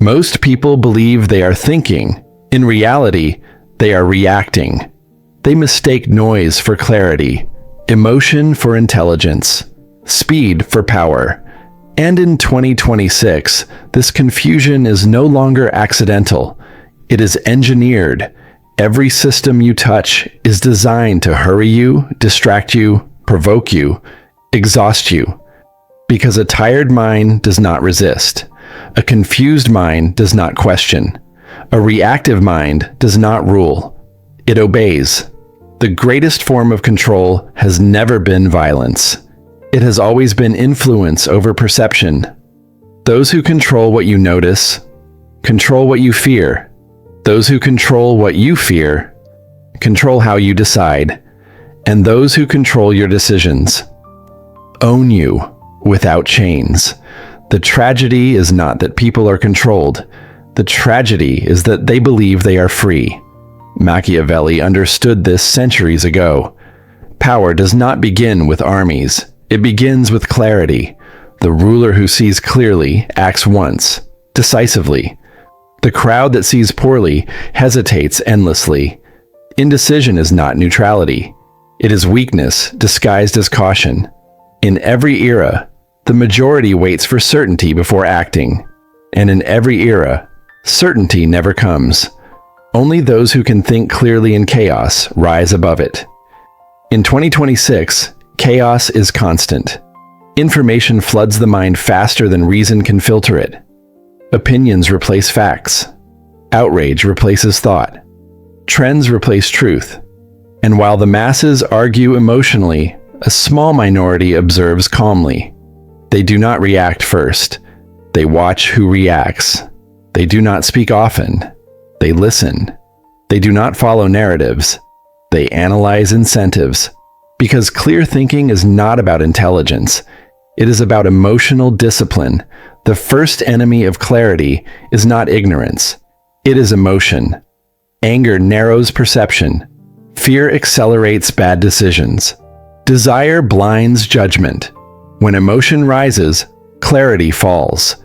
Most people believe they are thinking. In reality, they are reacting. They mistake noise for clarity, emotion for intelligence, speed for power. And in 2026, this confusion is no longer accidental. It is engineered. Every system you touch is designed to hurry you, distract you, provoke you, exhaust you. Because a tired mind does not resist. A confused mind does not question. A reactive mind does not rule. It obeys. The greatest form of control has never been violence. It has always been influence over perception. Those who control what you notice, control what you fear. Those who control what you fear, control how you decide. And those who control your decisions, own you without chains. The tragedy is not that people are controlled. The tragedy is that they believe they are free. Machiavelli understood this centuries ago. Power does not begin with armies. It begins with clarity. The ruler who sees clearly acts once, decisively. The crowd that sees poorly hesitates endlessly. Indecision is not neutrality. It is weakness disguised as caution. In every era, the majority waits for certainty before acting. And in every era, certainty never comes. Only those who can think clearly in chaos rise above it. In 2026, chaos is constant. Information floods the mind faster than reason can filter it. Opinions replace facts. Outrage replaces thought. Trends replace truth. And while the masses argue emotionally, a small minority observes calmly. They do not react first. They watch who reacts. They do not speak often. They listen. They do not follow narratives. They analyze incentives. Because clear thinking is not about intelligence. It is about emotional discipline. The first enemy of clarity is not ignorance. It is emotion. Anger narrows perception. Fear accelerates bad decisions. Desire blinds judgment. When emotion rises, clarity falls.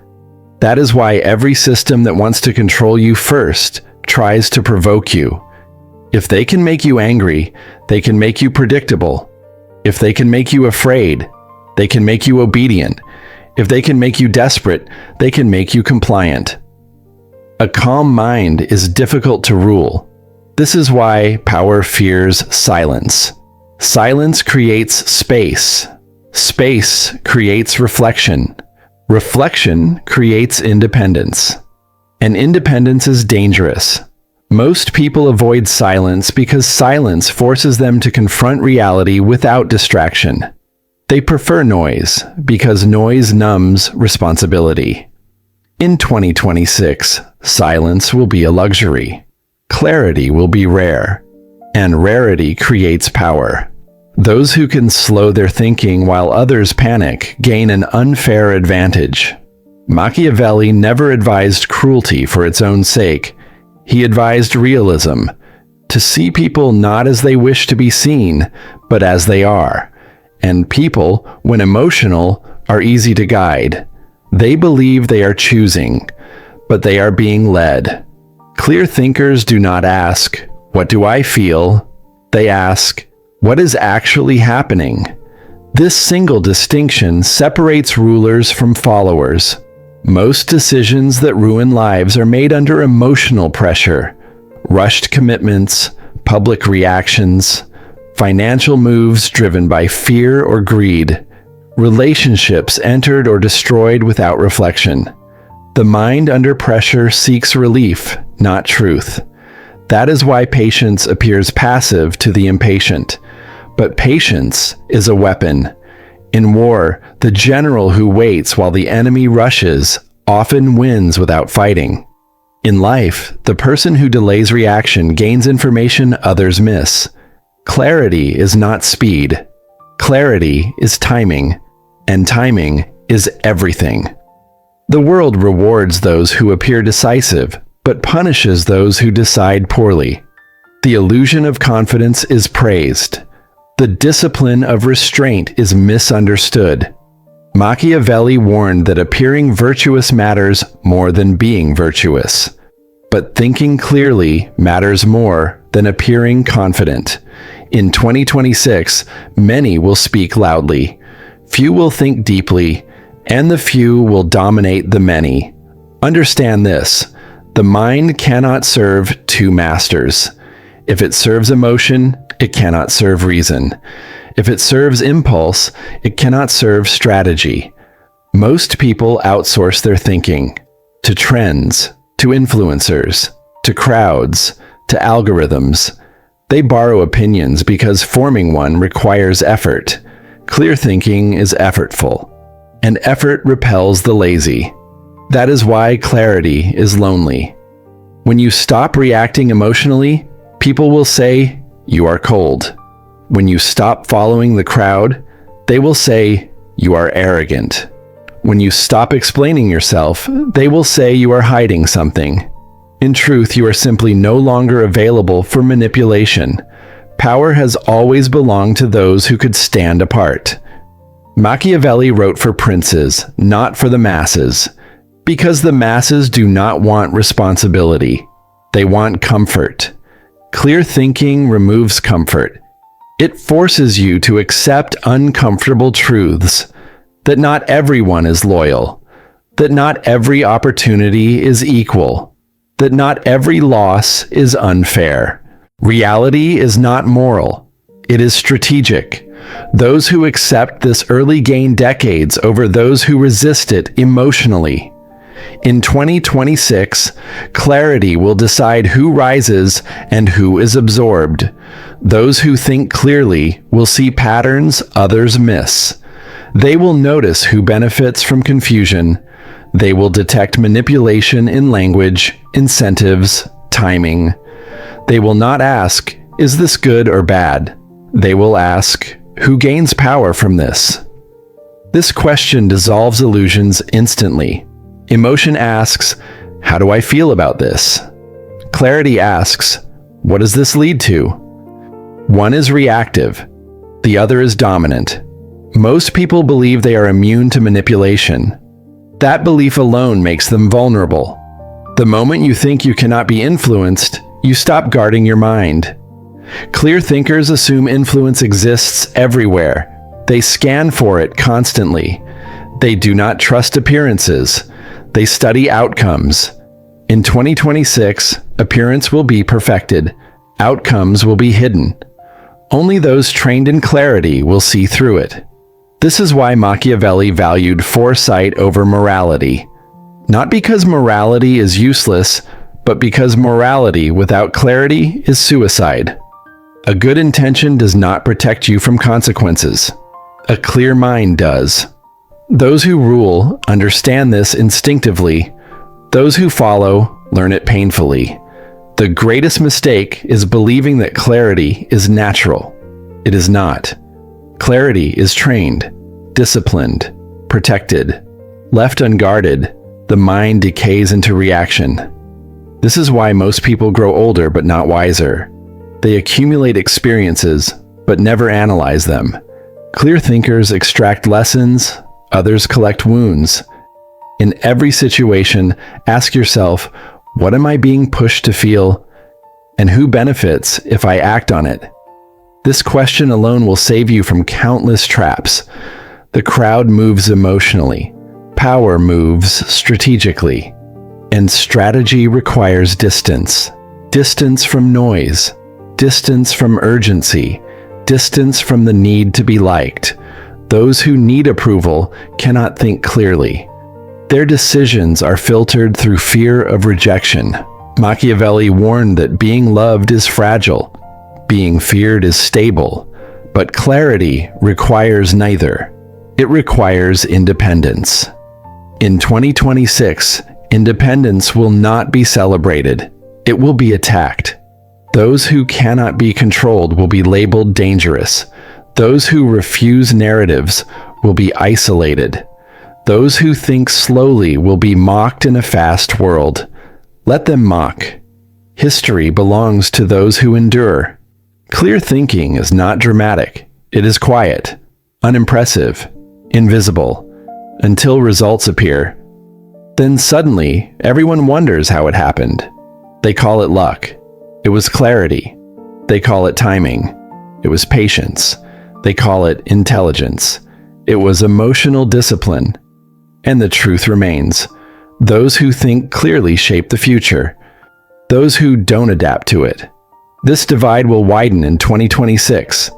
That is why every system that wants to control you first tries to provoke you. If they can make you angry, they can make you predictable. If they can make you afraid, they can make you obedient. If they can make you desperate, they can make you compliant. A calm mind is difficult to rule. This is why power fears silence. Silence creates space. Space creates reflection. Reflection creates independence. And independence is dangerous. Most people avoid silence because silence forces them to confront reality without distraction. They prefer noise because noise numbs responsibility. In 2026, silence will be a luxury. Clarity will be rare. And rarity creates power. Those who can slow their thinking while others panic gain an unfair advantage. Machiavelli never advised cruelty for its own sake. He advised realism, to see people not as they wish to be seen, but as they are. And people, when emotional, are easy to guide. They believe they are choosing, but they are being led. Clear thinkers do not ask, "What do I feel?" They ask, "What is actually happening?" This single distinction separates rulers from followers. Most decisions that ruin lives are made under emotional pressure. Rushed commitments, public reactions, financial moves driven by fear or greed, relationships entered or destroyed without reflection. The mind under pressure seeks relief, not truth. That is why patience appears passive to the impatient. But patience is a weapon. In war, the general who waits while the enemy rushes often wins without fighting. In life, the person who delays reaction gains information others miss. Clarity is not speed. Clarity is timing, and timing is everything. The world rewards those who appear decisive, but punishes those who decide poorly. The illusion of confidence is praised. The discipline of restraint is misunderstood. Machiavelli warned that appearing virtuous matters more than being virtuous. But thinking clearly matters more than appearing confident. In 2026, many will speak loudly. Few will think deeply, and the few will dominate the many. Understand this: the mind cannot serve two masters. If it serves emotion, it cannot serve reason. If it serves impulse, it cannot serve strategy. Most people outsource their thinking to trends, to influencers, to crowds, to algorithms. They borrow opinions because forming one requires effort. Clear thinking is effortful, and effort repels the lazy. That is why clarity is lonely. When you stop reacting emotionally, people will say you are cold. When you stop following the crowd, they will say you are arrogant. When you stop explaining yourself, they will say you are hiding something. In truth, you are simply no longer available for manipulation. Power has always belonged to those who could stand apart. Machiavelli wrote for princes, not for the masses, because the masses do not want responsibility. They want comfort. Clear thinking removes comfort. It forces you to accept uncomfortable truths, that not everyone is loyal, that not every opportunity is equal, that not every loss is unfair. Reality is not moral, it is strategic. Those who accept this early gain decades over those who resist it emotionally. In 2026, clarity will decide who rises and who is absorbed. Those who think clearly will see patterns others miss. They will notice who benefits from confusion. They will detect manipulation in language, incentives, timing. They will not ask, "Is this good or bad?" They will ask, "Who gains power from this?" This question dissolves illusions instantly. Emotion asks, "How do I feel about this?" Clarity asks, "What does this lead to?" One is reactive, the other is dominant. Most people believe they are immune to manipulation. That belief alone makes them vulnerable. The moment you think you cannot be influenced, you stop guarding your mind. Clear thinkers assume influence exists everywhere. They scan for it constantly. They do not trust appearances. They study outcomes. In 2026, appearance will be perfected. Outcomes will be hidden. Only those trained in clarity will see through it. This is why Machiavelli valued foresight over morality. Not because morality is useless, but because morality without clarity is suicide. A good intention does not protect you from consequences. A clear mind does. Those who rule understand this instinctively. Those who follow learn it painfully. The greatest mistake is believing that clarity is natural. It is not. Clarity is trained, disciplined, protected. Left unguarded, the mind decays into reaction. This is why most people grow older but not wiser. They accumulate experiences but never analyze them. Clear thinkers extract lessons, others collect wounds. In every situation, ask yourself, what am I being pushed to feel, and who benefits if I act on it? This question alone will save you from countless traps. The crowd moves emotionally. Power moves strategically. And strategy requires distance. Distance from noise. Distance from urgency. Distance from the need to be liked. Those who need approval cannot think clearly. Their decisions are filtered through fear of rejection. Machiavelli warned that being loved is fragile, being feared is stable, but clarity requires neither. It requires independence. In 2026, independence will not be celebrated. It will be attacked. Those who cannot be controlled will be labeled dangerous. Those who refuse narratives will be isolated. Those who think slowly will be mocked in a fast world. Let them mock. History belongs to those who endure. Clear thinking is not dramatic. It is quiet, unimpressive, invisible. until results appear. Then suddenly, everyone wonders how it happened. They call it luck. It was clarity. They call it timing. It was patience. They call it intelligence. It was emotional discipline. And the truth remains. Those who think clearly shape the future. Those who don't adapt to it. This divide will widen in 2026.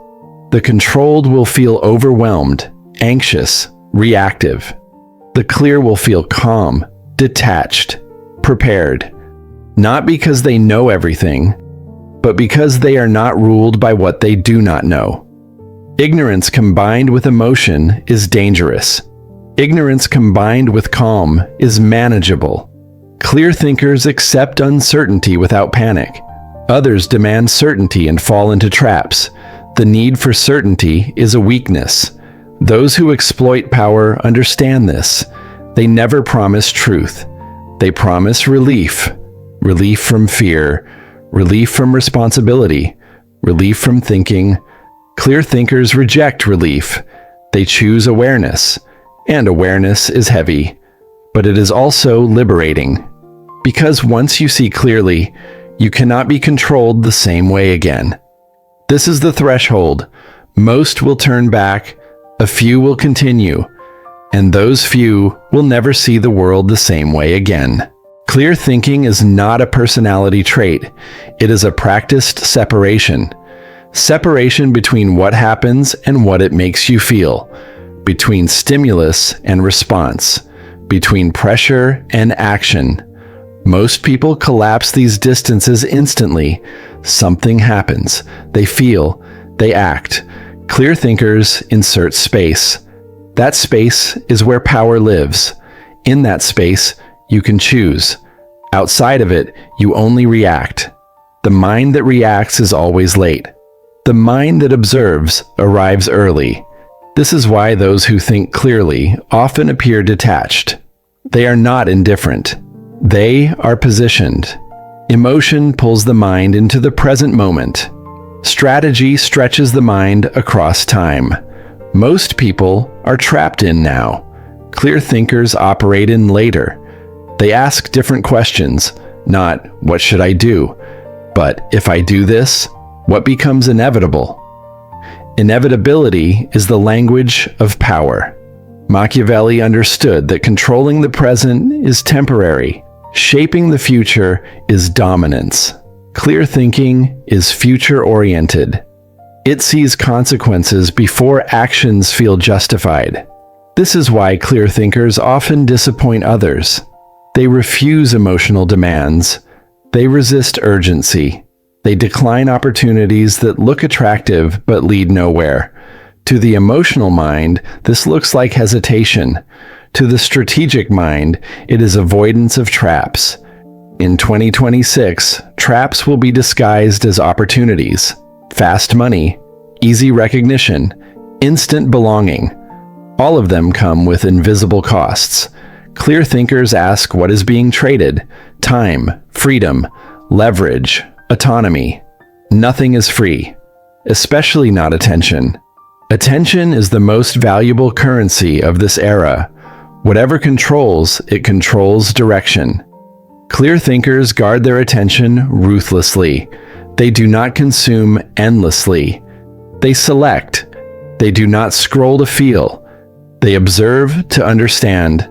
The controlled will feel overwhelmed, anxious, reactive. The clear will feel calm, detached, prepared. Not because they know everything, but because they are not ruled by what they do not know. Ignorance combined with emotion is dangerous. Ignorance combined with calm is manageable. Clear thinkers accept uncertainty without panic. Others demand certainty and fall into traps. The need for certainty is a weakness. Those who exploit power understand this. They never promise truth. They promise relief. Relief from fear. Relief from responsibility. Relief from thinking. Clear thinkers reject relief. They choose awareness. And awareness is heavy. But it is also liberating. Because once you see clearly, you cannot be controlled the same way again. This is the threshold. Most will turn back, a few will continue, and those few will never see the world the same way again. Clear thinking is not a personality trait. It is a practiced separation. Separation between what happens and what it makes you feel, between stimulus and response, between pressure and action. Most people collapse these distances instantly. Something happens. They feel. They act. Clear thinkers insert space. That space is where power lives. In that space, you can choose. Outside of it, you only react. The mind that reacts is always late. The mind that observes arrives early. This is why those who think clearly often appear detached. They are not indifferent. They are positioned. Emotion pulls the mind into the present moment. Strategy stretches the mind across time. Most people are trapped in now. Clear thinkers operate in later. They ask different questions, not "what should I do?" but "if I do this, what becomes inevitable?" Inevitability is the language of power. Machiavelli understood that controlling the present is temporary. Shaping the future is dominance. Clear thinking is future-oriented. It sees consequences before actions feel justified. This is why clear thinkers often disappoint others. They refuse emotional demands. They resist urgency. They decline opportunities that look attractive but lead nowhere. To the emotional mind, this looks like hesitation. To the strategic mind, it is avoidance of traps. In 2026, traps will be disguised as opportunities. Fast money, easy recognition, instant belonging. All of them come with invisible costs. Clear thinkers ask what is being traded: time, freedom, leverage, autonomy. Nothing is free, especially not attention. Attention is the most valuable currency of this era. Whatever controls, it controls direction. Clear thinkers guard their attention ruthlessly. They do not consume endlessly. They select. They do not scroll to feel. They observe to understand.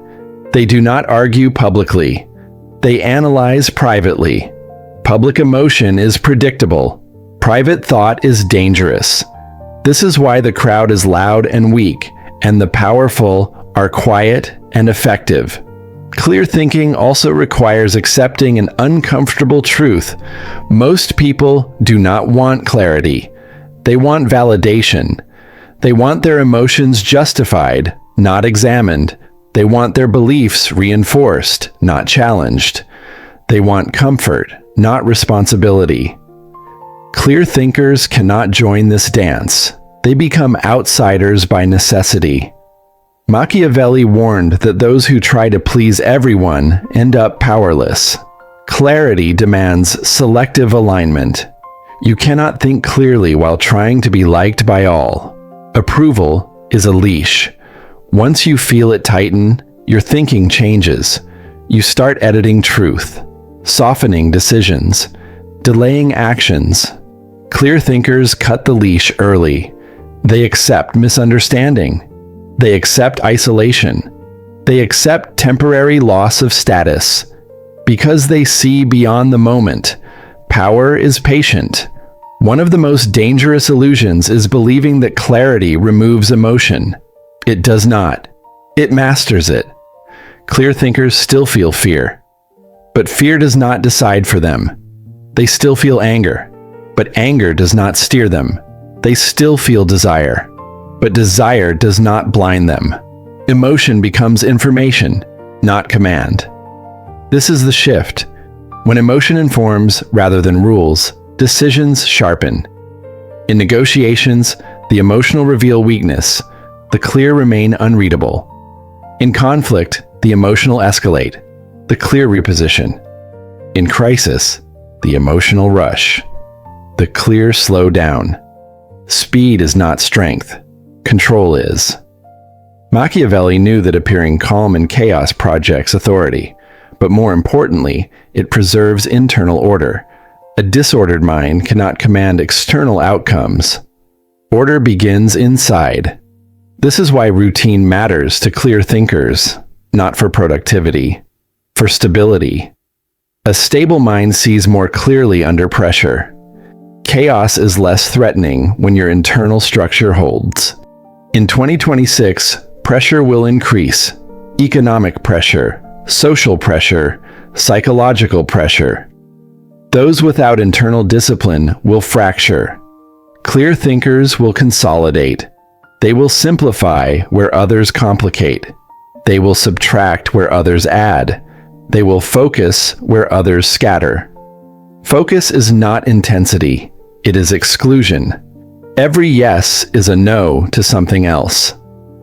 They do not argue publicly. They analyze privately. Public emotion is predictable. Private thought is dangerous. This is why the crowd is loud and weak, and the powerful are quiet and effective. Clear thinking also requires accepting an uncomfortable truth. Most people do not want clarity. They want validation. They want their emotions justified, not examined. They want their beliefs reinforced, not challenged. They want comfort, not responsibility. Clear thinkers cannot join this dance. They become outsiders by necessity. Machiavelli warned that those who try to please everyone end up powerless. Clarity demands selective alignment. You cannot think clearly while trying to be liked by all. Approval is a leash. Once you feel it tighten, your thinking changes. You start editing truth, softening decisions, delaying actions. Clear thinkers cut the leash early. They accept misunderstanding. They accept isolation. They accept temporary loss of status. Because they see beyond the moment. Power is patient. One of the most dangerous illusions is believing that clarity removes emotion. It does not. It masters it. Clear thinkers still feel fear. But fear does not decide for them. They still feel anger. But anger does not steer them. They still feel desire. But desire does not blind them. Emotion becomes information, not command. This is the shift. When emotion informs rather than rules, decisions sharpen. In negotiations, the emotional reveal weakness. The clear remain unreadable. In conflict, the emotional escalate. The clear reposition. In crisis, the emotional rush. The clear slow down. Speed is not strength. Control is. Machiavelli knew that appearing calm in chaos projects authority, but more importantly, it preserves internal order. A disordered mind cannot command external outcomes. Order begins inside. This is why routine matters to clear thinkers, not for productivity, for stability. A stable mind sees more clearly under pressure. Chaos is less threatening when your internal structure holds. In 2026, pressure will increase. Economic pressure, social pressure, psychological pressure. Those without internal discipline will fracture. Clear thinkers will consolidate. They will simplify where others complicate. They will subtract where others add. They will focus where others scatter. Focus is not intensity. It is exclusion. Every yes is a no to something else.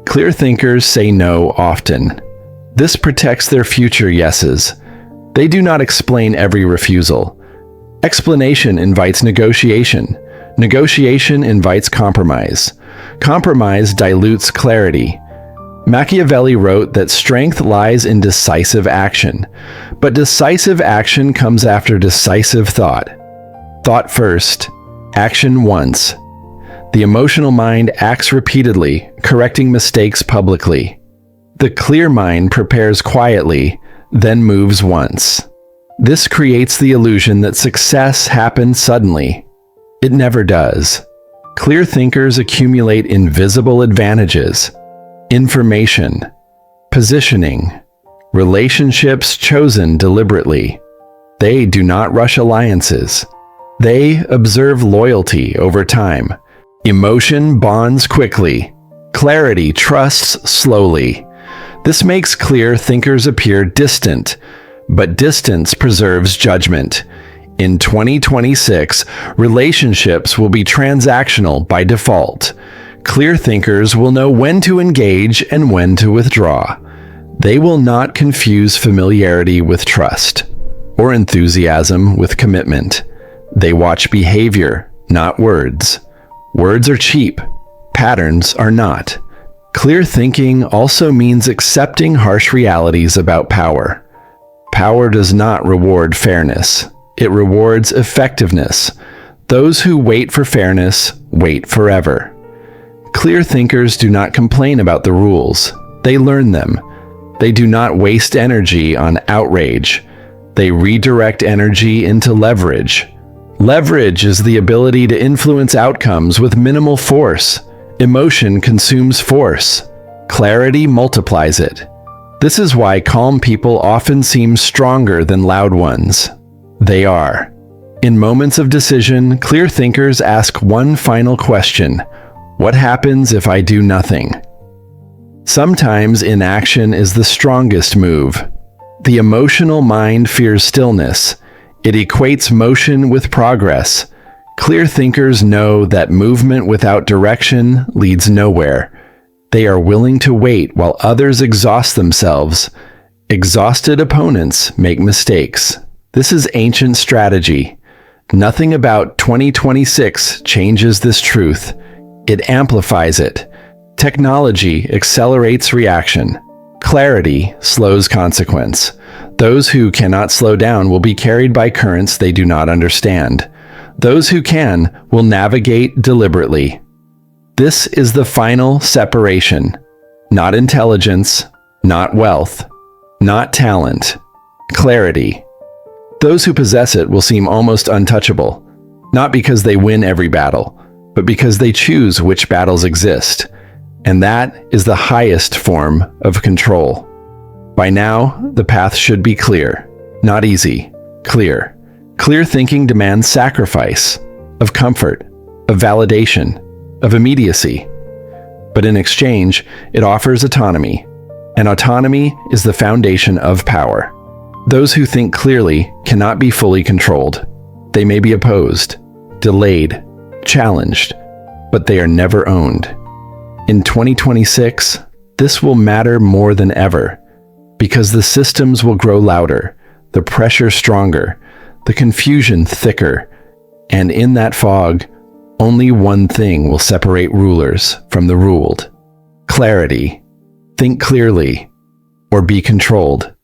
Clear thinkers say no often. This protects their future yeses. They do not explain every refusal. Explanation invites negotiation. Negotiation invites compromise. Compromise dilutes clarity. Machiavelli wrote that strength lies in decisive action, but decisive action comes after decisive thought. Thought first, action once. The emotional mind acts repeatedly, correcting mistakes publicly. The clear mind prepares quietly, then moves once. This creates the illusion that success happens suddenly. It never does. Clear thinkers accumulate invisible advantages: information, positioning, relationships chosen deliberately. They do not rush alliances. They observe loyalty over time. Emotion bonds quickly. Clarity trusts slowly. This makes clear thinkers appear distant, but distance preserves judgment. In 2026, relationships will be transactional by default. Clear thinkers will know when to engage and when to withdraw. They will not confuse familiarity with trust, or enthusiasm with commitment. They watch behavior, not words. Words are cheap. Patterns are not. Clear thinking also means accepting harsh realities about power. Power does not reward fairness. It rewards effectiveness. Those who wait for fairness wait forever. Clear thinkers do not complain about the rules. They learn them. They do not waste energy on outrage. They redirect energy into leverage. Leverage is the ability to influence outcomes with minimal force. Emotion consumes force. Clarity multiplies it. This is why calm people often seem stronger than loud ones. They are. In moments of decision, clear thinkers ask one final question: what happens if I do nothing? Sometimes inaction is the strongest move. The emotional mind fears stillness. It equates motion with progress. Clear thinkers know that movement without direction leads nowhere. They are willing to wait while others exhaust themselves. Exhausted opponents make mistakes. This is ancient strategy. Nothing about 2026 changes this truth. It amplifies it. Technology accelerates reaction. Clarity slows consequence. Those who cannot slow down will be carried by currents they do not understand. Those who can will navigate deliberately. This is the final separation. Not intelligence, not wealth, not talent. Clarity. Those who possess it will seem almost untouchable, not because they win every battle, but because they choose which battles exist. And that is the highest form of control. By now, the path should be clear. Not easy, clear. Clear thinking demands sacrifice, of comfort, of validation, of immediacy. But in exchange, it offers autonomy. And autonomy is the foundation of power. Those who think clearly cannot be fully controlled. They may be opposed, delayed, challenged, but they are never owned. In 2026, this will matter more than ever, because the systems will grow louder, the pressure stronger, the confusion thicker, and in that fog, only one thing will separate rulers from the ruled. Clarity. Think clearly, or be controlled.